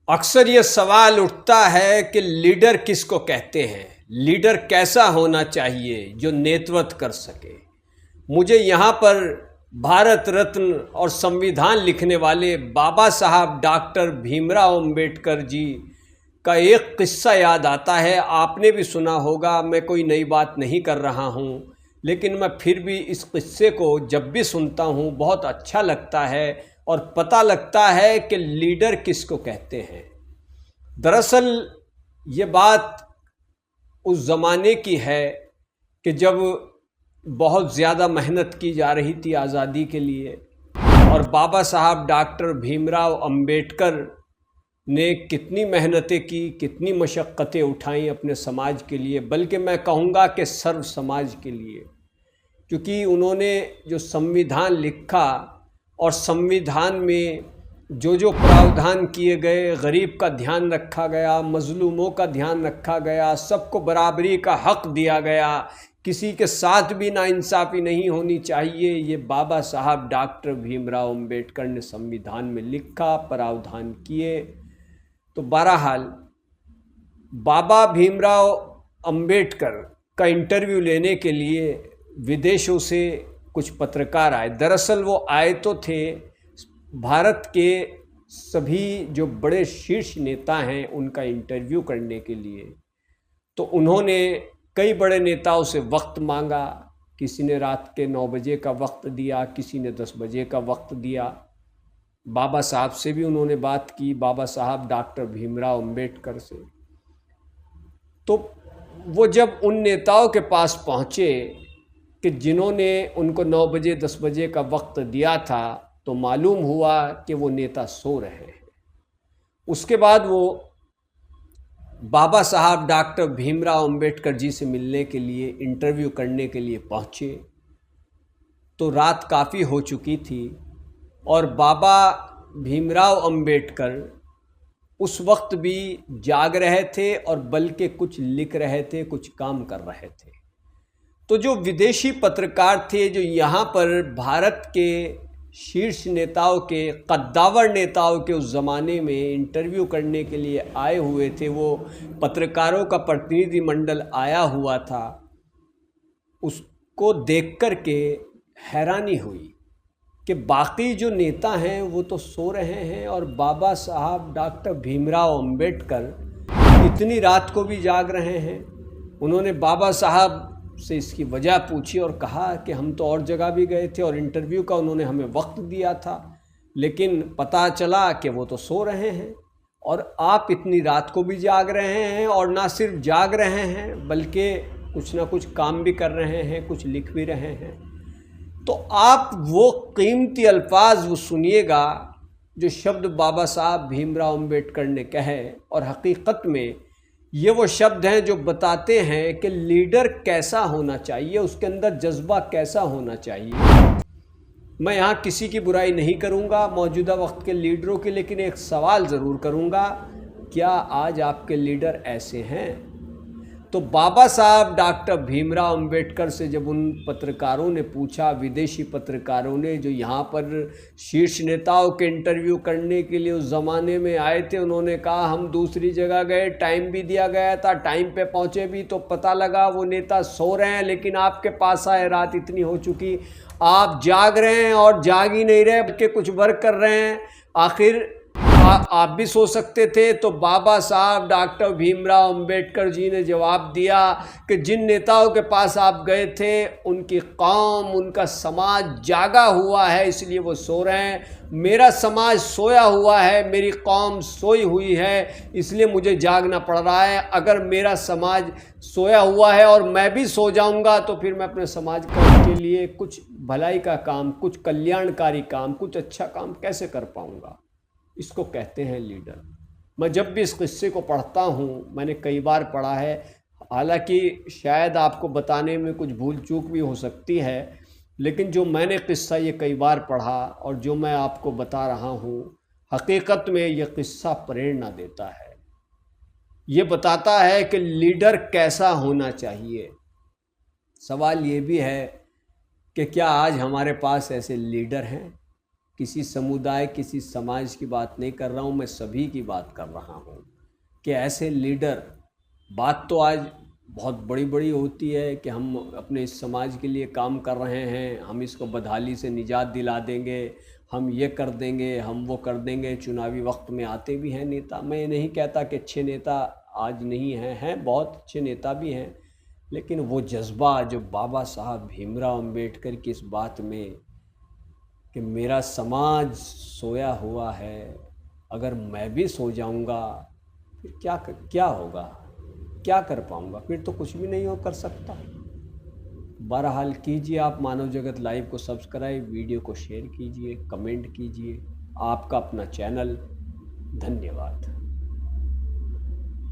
अक्सर ये सवाल उठता है कि लीडर किसको कहते हैं। लीडर कैसा होना चाहिए जो नेतृत्व कर सके। मुझे यहाँ पर भारत रत्न और संविधान लिखने वाले बाबा साहब डॉक्टर भीमराव अंबेडकर जी का एक किस्सा याद आता है। आपने भी सुना होगा, मैं कोई नई बात नहीं कर रहा हूँ, लेकिन मैं फिर भी इस किस्से को जब भी सुनता हूँ बहुत अच्छा लगता है और पता लगता है कि लीडर किसको कहते हैं। दरअसल ये बात उस ज़माने की है कि जब बहुत ज़्यादा मेहनत की जा रही थी आज़ादी के लिए, और बाबा साहब डॉक्टर भीमराव अंबेडकर ने कितनी मेहनतें की, कितनी मशक्क़तें उठाई अपने समाज के लिए, बल्कि मैं कहूँगा कि सर्व समाज के लिए। क्योंकि उन्होंने जो संविधान लिखा और संविधान में जो जो प्रावधान किए गए, गरीब का ध्यान रखा गया, मजलूमों का ध्यान रखा गया, सबको बराबरी का हक दिया गया, किसी के साथ भी नाइंसाफ़ी नहीं होनी चाहिए, ये बाबा साहब डॉक्टर भीमराव अंबेडकर ने संविधान में लिखा, प्रावधान किए। तो बहरहाल बाबा भीमराव अंबेडकर का इंटरव्यू लेने के लिए विदेशों से कुछ पत्रकार आए। दरअसल वो आए तो थे भारत के सभी जो बड़े शीर्ष नेता हैं उनका इंटरव्यू करने के लिए। तो उन्होंने कई बड़े नेताओं से वक्त मांगा। किसी ने रात के 9 बजे का वक्त दिया, किसी ने 10 बजे का वक्त दिया। बाबा साहब से भी उन्होंने बात की, बाबा साहब डॉक्टर भीमराव अंबेडकर से। तो वो जब उन नेताओं के पास पहुँचे कि जिन्होंने उनको 9 बजे 10 बजे का वक्त दिया था, तो मालूम हुआ कि वो नेता सो रहे हैं। उसके बाद वो बाबा साहब डॉक्टर भीमराव अंबेडकर जी से मिलने के लिए, इंटरव्यू करने के लिए पहुँचे। तो रात काफ़ी हो चुकी थी और बाबा भीमराव अंबेडकर उस वक्त भी जाग रहे थे और बल्कि कुछ लिख रहे थे, कुछ काम कर रहे थे। तो जो विदेशी पत्रकार थे, जो यहाँ पर भारत के शीर्ष नेताओं के, कद्दावर नेताओं के उस ज़माने में इंटरव्यू करने के लिए आए हुए थे, वो पत्रकारों का प्रतिनिधिमंडल आया हुआ था। उसको देख कर के हैरानी हुई कि बाकी जो नेता हैं वो तो सो रहे हैं और बाबा साहब डॉक्टर भीमराव अंबेडकर इतनी रात को भी जाग रहे हैं। उन्होंने बाबा साहब से इसकी वजह पूछी और कहा कि हम तो और जगह भी गए थे और इंटरव्यू का उन्होंने हमें वक्त दिया था, लेकिन पता चला कि वो तो सो रहे हैं और आप इतनी रात को भी जाग रहे हैं, और ना सिर्फ जाग रहे हैं बल्कि कुछ ना कुछ काम भी कर रहे हैं, कुछ लिख भी रहे हैं। तो आप वो कीमती अल्फाज वो सुनिएगा जो शब्द बाबा साहब भीमराव अंबेडकर ने कहे, और हकीकत में ये वो शब्द हैं जो बताते हैं कि लीडर कैसा होना चाहिए, उसके अंदर जज्बा कैसा होना चाहिए। मैं यहाँ किसी की बुराई नहीं करूँगा मौजूदा वक्त के लीडरों की, लेकिन एक सवाल ज़रूर करूँगा, क्या आज आपके लीडर ऐसे हैं? तो बाबा साहब डॉक्टर भीमराव अंबेडकर से जब उन पत्रकारों ने पूछा, विदेशी पत्रकारों ने जो यहाँ पर शीर्ष नेताओं के इंटरव्यू करने के लिए उस ज़माने में आए थे, उन्होंने कहा हम दूसरी जगह गए, टाइम भी दिया गया था, टाइम पे पहुँचे भी तो पता लगा वो नेता सो रहे हैं, लेकिन आपके पास आए, रात इतनी हो चुकी, आप जाग रहे हैं और जाग ही नहीं रहे बल्कि कुछ वर्क कर रहे हैं, आखिर आप भी सो सकते थे। तो बाबा साहब डॉक्टर भीमराव अंबेडकर जी ने जवाब दिया कि जिन नेताओं के पास आप गए थे उनकी कौम, उनका समाज जागा हुआ है इसलिए वो सो रहे हैं। मेरा समाज सोया हुआ है, मेरी कौम सोई हुई है, इसलिए मुझे जागना पड़ रहा है। अगर मेरा समाज सोया हुआ है और मैं भी सो जाऊंगा तो फिर मैं अपने समाज के लिए कुछ भलाई का काम, कुछ कल्याणकारी काम, कुछ अच्छा काम कैसे कर पाऊंगा? इसको कहते हैं लीडर। मैं जब भी इस किस्से को पढ़ता हूँ, मैंने कई बार पढ़ा है, हालांकि शायद आपको बताने में कुछ भूल चूक भी हो सकती है, लेकिन जो मैंने किस्सा ये कई बार पढ़ा और जो मैं आपको बता रहा हूँ, हकीकत में यह किस्सा प्रेरणा देता है। ये बताता है कि लीडर कैसा होना चाहिए। सवाल ये भी है कि क्या आज हमारे पास ऐसे लीडर हैं? किसी समुदाय, किसी समाज की बात नहीं कर रहा हूँ, मैं सभी की बात कर रहा हूँ कि ऐसे लीडर, बात तो आज बहुत बड़ी बड़ी होती है कि हम अपने इस समाज के लिए काम कर रहे हैं, हम इसको बदहाली से निजात दिला देंगे, हम ये कर देंगे, हम वो कर देंगे। चुनावी वक्त में आते भी हैं नेता। मैं ये नहीं कहता कि अच्छे नेता आज नहीं हैं, बहुत अच्छे नेता भी हैं, लेकिन वो जज्बा जो बाबा साहब भीमराव अम्बेडकर की इस बात में कि मेरा समाज सोया हुआ है, अगर मैं भी सो जाऊंगा फिर क्या होगा, क्या कर पाऊंगा, फिर तो कुछ भी नहीं कर सकता। बहरहाल कीजिए आप मानव जगत लाइव को सब्सक्राइब, वीडियो को शेयर कीजिए, कमेंट कीजिए। आपका अपना चैनल। धन्यवाद।